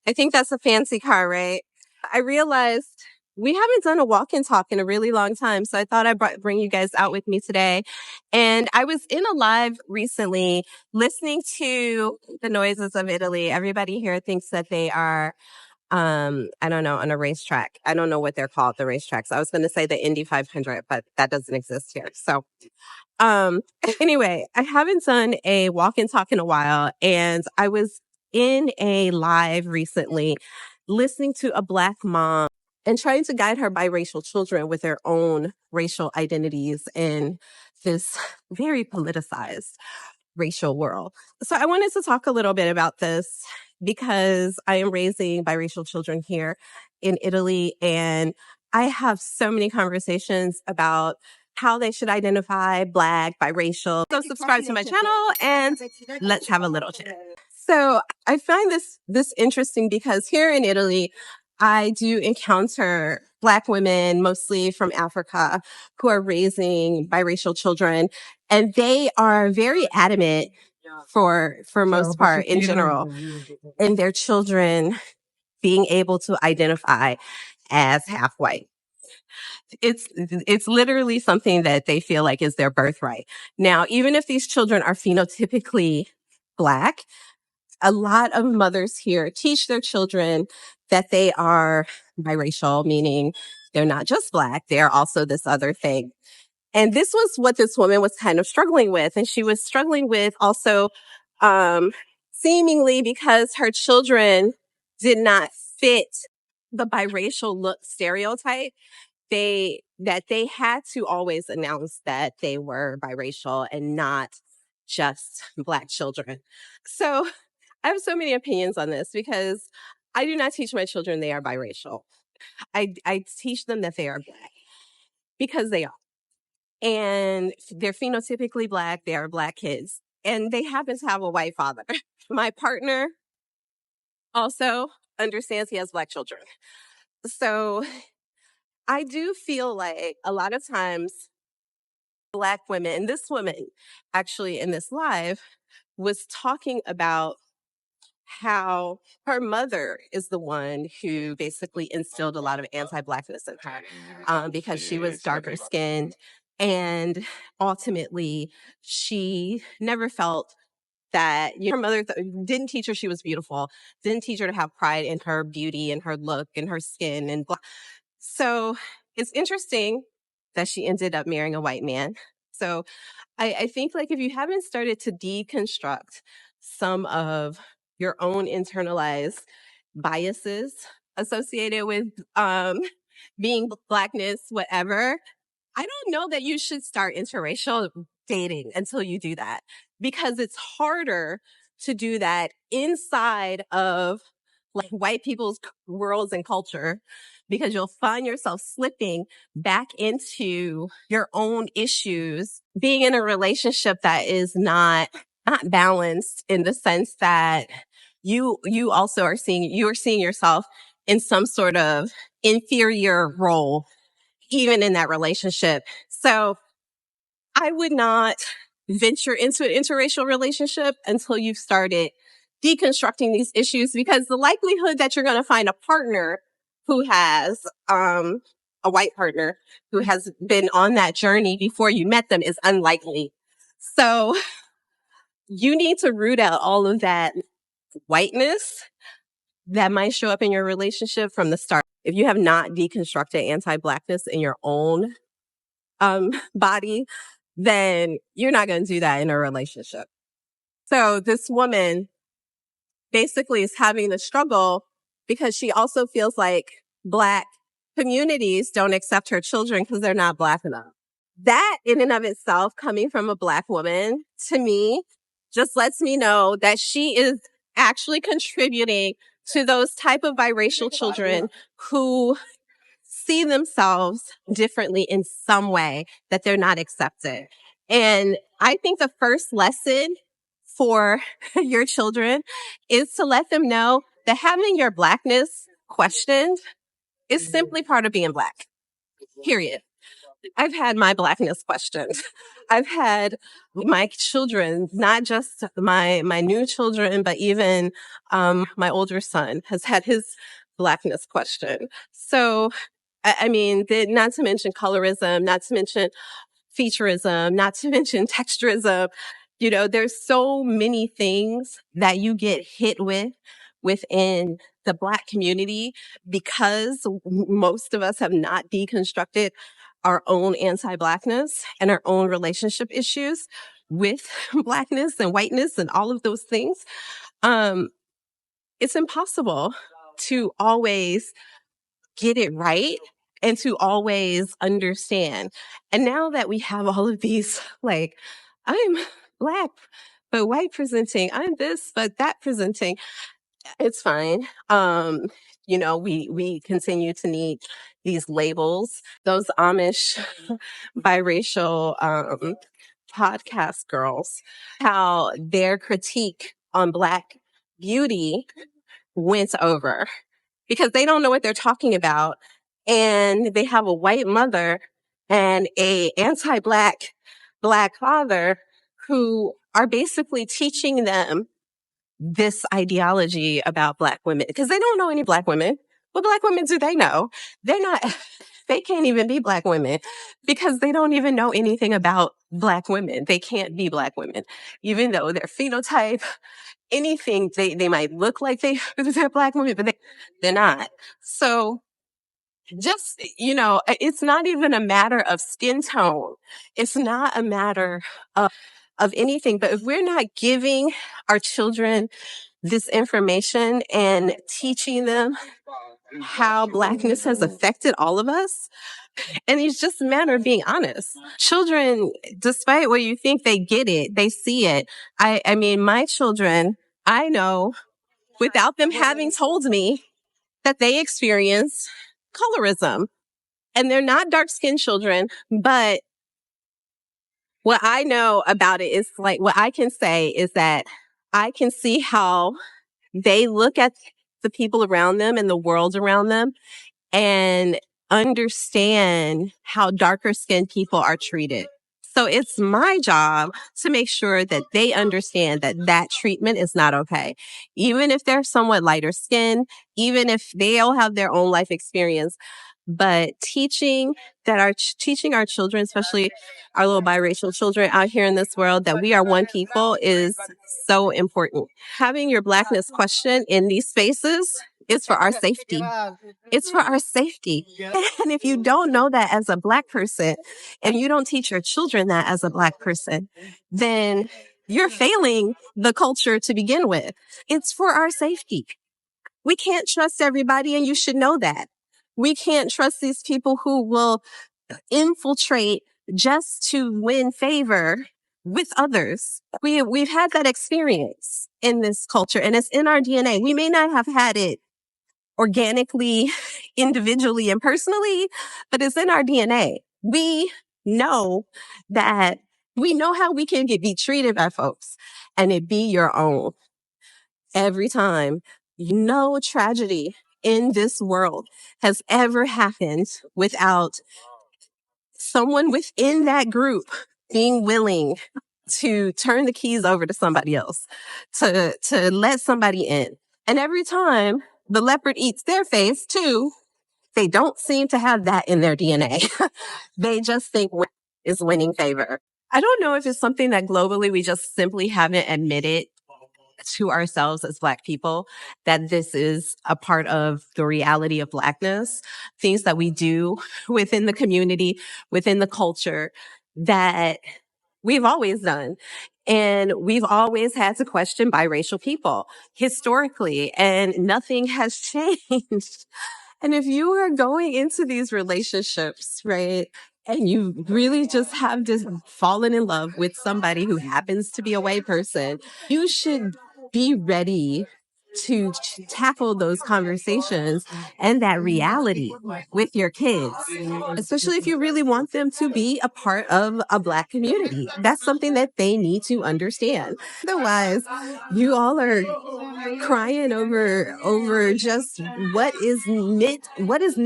I think that's a fancy car, right? I realized we haven't done a walk and talk in a really long time. So I thought I'd bring you guys out with me today. And I was in a live recently listening to the noises of Italy. Everybody here thinks that they are, I don't know, on a racetrack. I don't know what they're called, the racetracks. I was going to say the Indy 500, but that doesn't exist here. So, um, anyway, I haven't done a walk and talk in a while. And I was in a live recently listening to a Black mom and trying to guide her biracial children with their own racial identities in this very politicized racial world. So I wanted to talk a little bit about this because I am raising biracial children here in Italy, and I have so many conversations about how they should identify Black, biracial. So subscribe to my channel and let's have a little chat. So I find this interesting because here in Italy, I do encounter Black women, mostly from Africa, who are raising biracial children, and they are very adamant for most part in general, in their children being able to identify as half white. It's literally something that they feel like is their birthright. Now, even if these children are phenotypically Black, a lot of mothers here teach their children that they are biracial, meaning they're not just Black, they're also this other thing. And this was what this woman was kind of struggling with. And she was struggling with also, seemingly because her children did not fit the biracial look stereotype, they had to always announce that they were biracial and not just Black children. So I have so many opinions on this because I do not teach my children they are biracial. I teach them that they are Black because they are. And they're phenotypically Black. They are Black kids. And they happen to have a white father. My partner also understands he has Black children. So I do feel like a lot of times Black women, and this woman actually in this live was talking about how her mother is the one who basically instilled a lot of anti-Blackness in her because she was darker skinned. And ultimately, she never felt that her mother didn't teach her she was beautiful, didn't teach her to have pride in her beauty and her look and her skin. And so it's interesting that she ended up marrying a white man. So I think like if you haven't started to deconstruct some of your own internalized biases associated with being Blackness, whatever, I don't know that you should start interracial dating until you do that, because it's harder to do that inside of like white people's worlds and culture, because you'll find yourself slipping back into your own issues, being in a relationship that is not balanced, in the sense that you also are seeing yourself in some sort of inferior role, even in that relationship. So I would not venture into an interracial relationship until you've started deconstructing these issues, because the likelihood that you're going to find a partner who has, a white partner who has been on that journey before you met them is unlikely. So you need to root out all of that whiteness that might show up in your relationship from the start. If you have not deconstructed anti-Blackness in your own body, then you're not going to do that in a relationship. So this woman basically is having the struggle because she also feels like Black communities don't accept her children because they're not Black enough. That in and of itself, coming from a Black woman, to me, just lets me know that she is actually contributing to those type of biracial children who see themselves differently in some way, that they're not accepted. And I think the first lesson for your children is to let them know that having your Blackness questioned is simply part of being Black, period. I've had my Blackness questioned. I've had my children, not just my new children, but even my older son has had his Blackness questioned. So, I mean, not to mention colorism, not to mention featureism, not to mention texturism. You know, there's so many things that you get hit with within the Black community because most of us have not deconstructed our own anti-Blackness and our own relationship issues with Blackness and whiteness and all of those things. It's impossible to always get it right and to always understand. And now that we have all of these, like, I'm Black, but white presenting, I'm this, but that presenting, it's fine. You know, we continue to need these labels. Those Amish biracial podcast girls, how their critique on Black beauty went over because they don't know what they're talking about. And they have a white mother and a Black father who are basically teaching them this ideology about Black women because they don't know any Black women. What Black women do they know? They're not, they can't even be Black women because they don't even know anything about Black women. They can't be Black women, even though their phenotype, anything, they might look like they're Black women, but they're not. So just, you know, it's not even a matter of skin tone. It's not a matter of anything. But if we're not giving our children this information and teaching them how Blackness has affected all of us, and it's just a matter of being honest. Children, despite what you think, they get it. They see it. I mean, my children, I know without them having told me that they experience colorism. And they're not dark-skinned children, but what I know about it is like, what I can say is that I can see how they look at the people around them and the world around them and understand how darker skinned people are treated. So it's my job to make sure that they understand that that treatment is not okay. Even if they're somewhat lighter skinned, even if they all have their own life experience, but teaching our children, especially our little biracial children out here in this world, that we are one people is so important. Having your Blackness question in these spaces is for our safety. It's for our safety. And if you don't know that as a Black person and you don't teach your children that as a Black person, then you're failing the culture to begin with. It's for our safety. We can't trust everybody, and you should know that. We can't trust these people who will infiltrate just to win favor with others. We've had that experience in this culture, and it's in our DNA. We may not have had it organically, individually, and personally, but it's in our DNA. We know that we know how we can be treated by folks and it be your own every time. No tragedy in this world has ever happened without someone within that group being willing to turn the keys over to somebody else, to let somebody in. And every time the leopard eats their face too, they don't seem to have that in their DNA. They just think is winning favor. I don't know if it's something that globally we just simply haven't admitted to ourselves as Black people, that this is a part of the reality of Blackness, things that we do within the community, within the culture that we've always done. And we've always had to question biracial people historically, and nothing has changed. And if you are going into these relationships, right, and you really just have just fallen in love with somebody who happens to be a white person, you should be ready to tackle those conversations and that reality with your kids, especially if you really want them to be a part of a Black community. That's something that they need to understand. Otherwise, you all are crying over just what is needed what is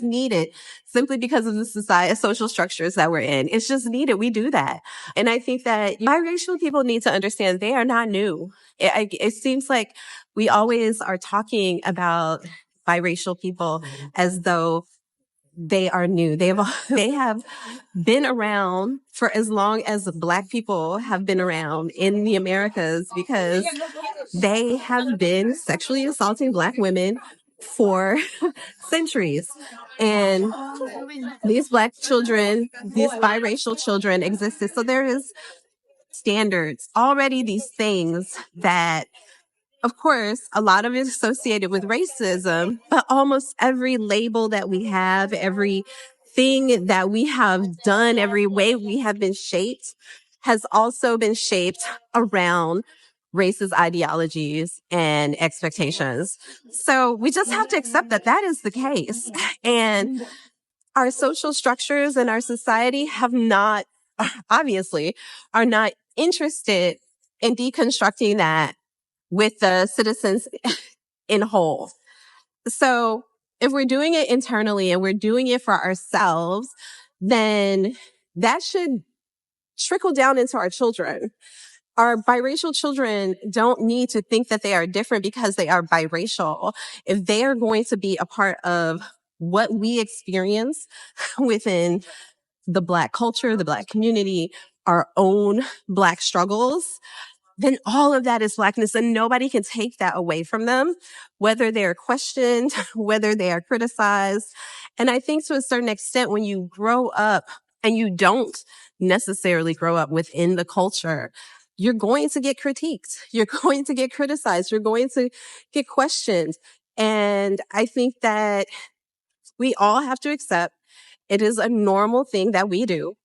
needed simply because of the society social structures that we're in. It's just needed. We do that. And I think that biracial people need to understand they are not new. It seems like we always are talking about biracial people as though they are new. They have been around for as long as Black people have been around in the Americas, because they have been sexually assaulting Black women for centuries. And these Black children, these biracial children existed. So there is standards already, these things that, of course, a lot of it is associated with racism, but almost every label that we have, every thing that we have done, every way we have been shaped has also been shaped around racist ideologies and expectations. So we just have to accept that that is the case. And our social structures and our society have not, obviously, are not interested in deconstructing that with the citizens in whole. So if we're doing it internally and we're doing it for ourselves, then that should trickle down into our children. Our biracial children don't need to think that they are different because they are biracial. If they are going to be a part of what we experience within the Black culture, the Black community, our own Black struggles, then all of that is Blackness, and nobody can take that away from them, whether they're questioned, whether they are criticized. And I think to a certain extent, when you grow up and you don't necessarily grow up within the culture, you're going to get critiqued. You're going to get criticized. You're going to get questioned. And I think that we all have to accept it is a normal thing that we do.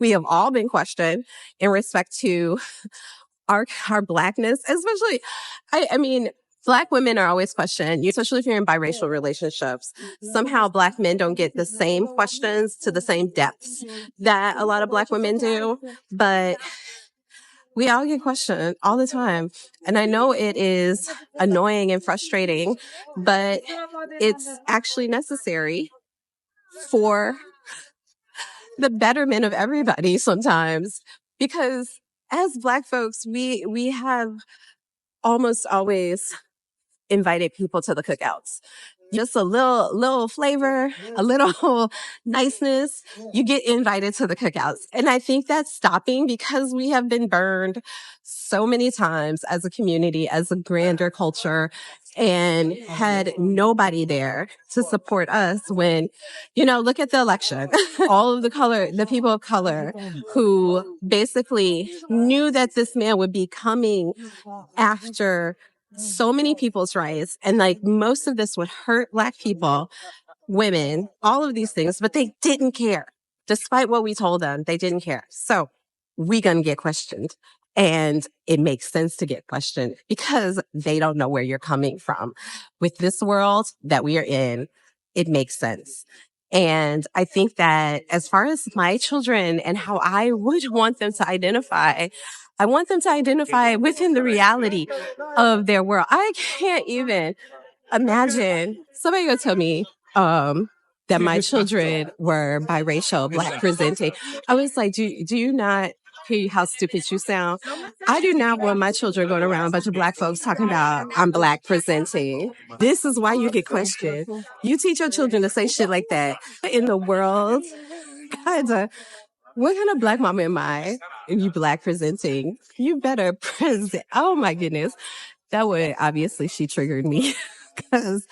We have all been questioned in respect to our Blackness, especially, I mean, Black women are always questioned, especially if you're in biracial relationships. Somehow Black men don't get the same questions to the same depths that a lot of Black women do, but we all get questioned all the time. And I know it is annoying and frustrating, but it's actually necessary for the betterment of everybody sometimes, because as Black folks, we have almost always invited people to the cookouts. Just a little flavor, a little niceness, you get invited to the cookouts. And I think that's stopping because we have been burned so many times as a community, as a grander culture, and had nobody there to support us when, look at the election. All of the people of color who basically knew that this man would be coming after so many people's rights, and like most of this would hurt Black people, women, all of these things, but they didn't care. Despite what we told them, they didn't care. So we gonna get questioned. And it makes sense to get questioned because they don't know where you're coming from. With this world that we are in, it makes sense. And I think that as far as my children and how I would want them to identify, I want them to identify within the reality of their world. I can't even imagine somebody gonna tell me that my children were biracial, Black presenting. I was like, do you not hear how stupid you sound? I do not want my children going around a bunch of Black folks talking about I'm Black presenting. This is why you get questioned. You teach your children to say shit like that in the world. What kind of Black mama am I? And you Black presenting? You better present. Oh my goodness. That would obviously, she triggered me because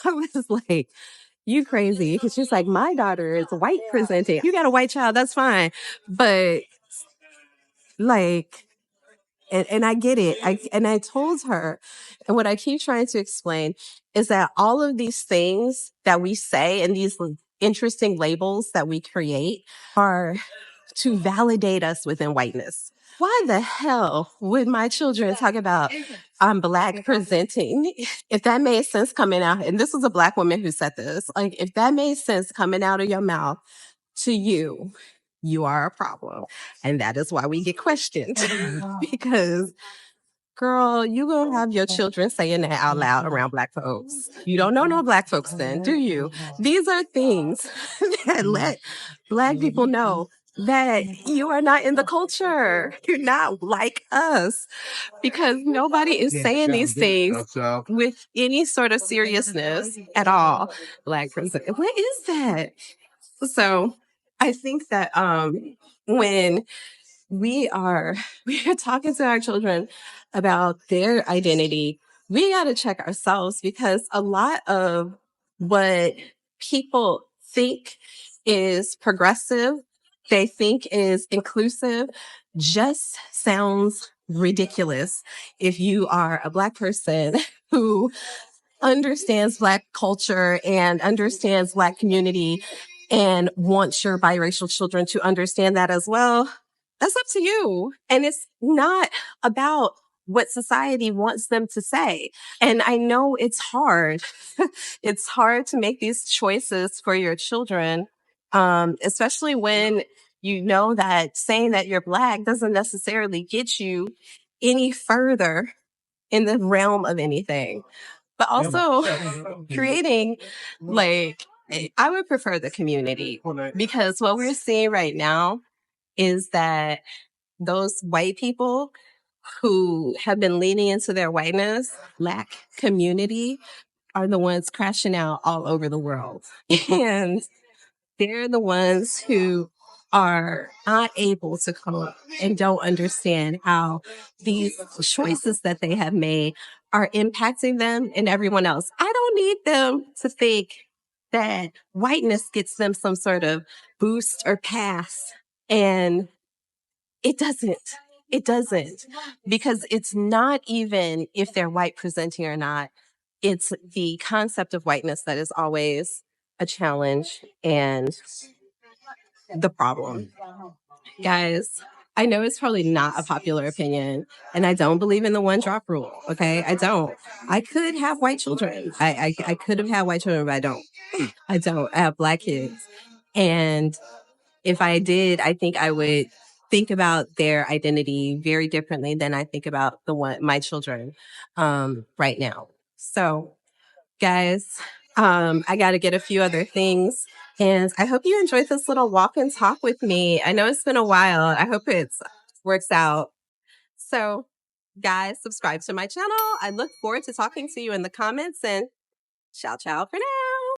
I was like, you crazy. Because she's like, my daughter is white presenting. You got a white child, that's fine. But like, and I get it. I told her, and what I keep trying to explain is that all of these things that we say and these interesting labels that we create are to validate us within whiteness. Why the hell would my children talk about I'm Black presenting? If that made sense coming out, and this was a Black woman who said this, like if that made sense coming out of your mouth to you, you are a problem. And that is why we get questioned because Girl, you gonna have your children saying that out loud around Black folks. You don't know no Black folks then, do you? These are things that let Black people know that you are not in the culture. You're not like us, because nobody is saying these things with any sort of seriousness at all. Black person, what is that? So I think that when we are we are talking to our children about their identity, we got to check ourselves, because a lot of what people think is progressive, they think is inclusive, just sounds ridiculous if you are a Black person who understands Black culture and understands Black community and wants your biracial children to understand that as well. That's up to you. And it's not about what society wants them to say. And I know it's hard. It's hard to make these choices for your children, especially when you know that saying that you're Black doesn't necessarily get you any further in the realm of anything. But also creating, like, I would prefer the community, because what we're seeing right now is that those white people who have been leaning into their whiteness, Black community, are the ones crashing out all over the world. And they're the ones who are not able to cope and don't understand how these choices that they have made are impacting them and everyone else. I don't need them to think that whiteness gets them some sort of boost or pass. And it doesn't. It doesn't. Because it's not even if they're white presenting or not. It's the concept of whiteness that is always a challenge and the problem. Guys, I know it's probably not a popular opinion, and I don't believe in the one drop rule. Okay, I don't. I could have white children. I could have had white children, but I don't. I don't. I have Black kids, and if I did, I think I would think about their identity very differently than I think about my children right now. So guys, I got to get a few other things. And I hope you enjoyed this little walk and talk with me. I know it's been a while. I hope it works out. So, guys, subscribe to my channel. I look forward to talking to you in the comments, and ciao, ciao for now.